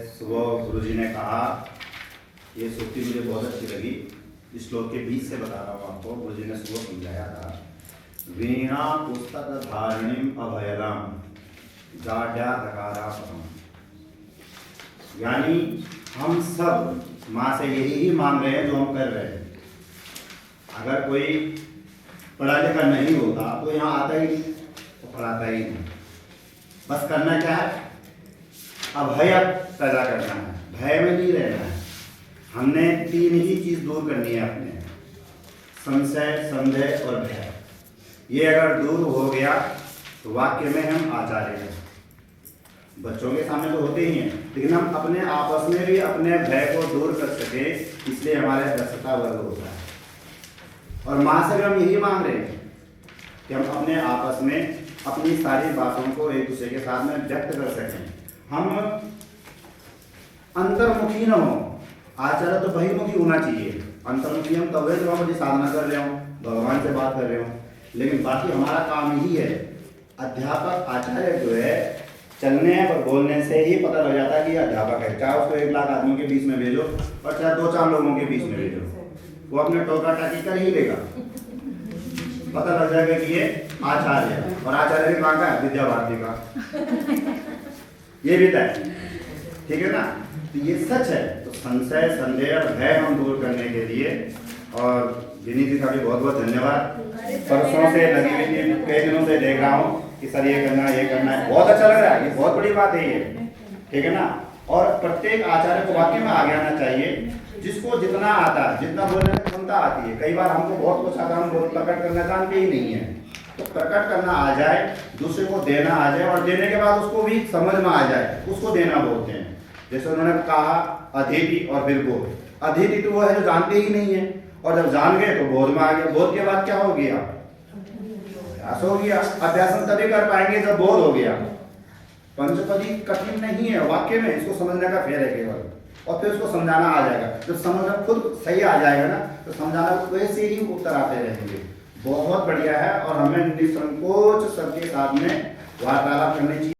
सुबह गुरुजी ने कहा, ये सूक्ति मुझे बहुत अच्छी लगी। इस श्लोक के बीच से बता रहा हूँ आपको। गुरुजी ने सुबह समझाया था, वीणा पुस्तक धारिणीम अभयराम जाड्या दकारापरम। यानी हम सब माँ से यही ही मांग रहे हैं जो हम कर रहे हैं। अगर कोई पढ़ा लिखा नहीं होता तो यहाँ आता ही नहीं, तो पढ़ाता ही नहीं। बस करना क्या है, अभय पैदा करना है, भय में नहीं रहना है। हमने तीन ही चीज दूर करनी है अपने, संशय, संदेह और भय। ये अगर दूर हो गया तो वाक्य में हम आचार्य हैं। बच्चों के सामने तो होते ही हैं, लेकिन हम अपने आपस में भी अपने भय को दूर कर सके, इसलिए हमारे दक्षता वर्ग होता है। और माँ से भी हम यही मांग रहे हैं कि हम अपने आपस में अपनी सारी बातों को एक दूसरे के साथ में व्यक्त कर सकें। हम अंतर्मुखी न हो, आचार्य तो बहिर्मुखी होना चाहिए। अंतर्मुखी हम तब है जब हम साधना कर रहे हो, भगवान से बात कर रहे हो, लेकिन बाकी हमारा काम ही है। अध्यापक आचार्य जो है, चलने और बोलने से ही पता लग जाता है कि अध्यापक है। चाहे उसको 1 लाख आदमियों के बीच में भेजो और चाहे 2-4 लोगों के बीच में भेजो, वो अपने टोका टाकी कर ही लेगा, पता लग जाएगा कि ये आचार्य है। और आचार्य भी कहाँ का है? विद्या भारती का। ये भी तय, ठीक है ना। तो ये सच है। तो संशय, संदेह और भय हम दूर करने के लिए, और विनीत जी का भी बहुत बहुत धन्यवाद। परसों से लगी हुई थी, कई दिनों से देख रहा हूँ कि सर ये करना है, ये करना है। बहुत अच्छा लग रहा है, ये बहुत बड़ी बात है ये, ठीक है ना। और प्रत्येक आचार्य को वाकई में आगे आना चाहिए। जिसको जितना आता है, जितना बोलने की क्षमता आती है। कई बार हमको बहुत कुछ आता है, हम बहुत प्रकट करना जानते ही नहीं है। तो प्रकट करना आ जाए, दूसरे को देना आ जाए, और देने के बाद उसको भी समझ में आ जाए, उसको देना बोलते हैं। जैसे उन्होंने कहा अधीति और फिर बोध। अधीति तो वो है जो जानते ही नहीं है, और जब जान गए तो बोध में आ गया। बोध के बाद क्या हो गया? अभ्यास हो गया। अभ्यास हम तभी कर पाएंगे जब बोध हो गया। पंचपदी कठिन नहीं है वाक्य में, इसको समझने का फेर है केवल, और फिर उसको समझाना आ जाएगा। जब समझना खुद सही आ जाएगा ना, तो समझाना वैसे ही उत्तर आते रहेंगे। बहुत बढ़िया है, और हमें निसंकोच सबके साथ में वार्तालाप करनी चाहिए।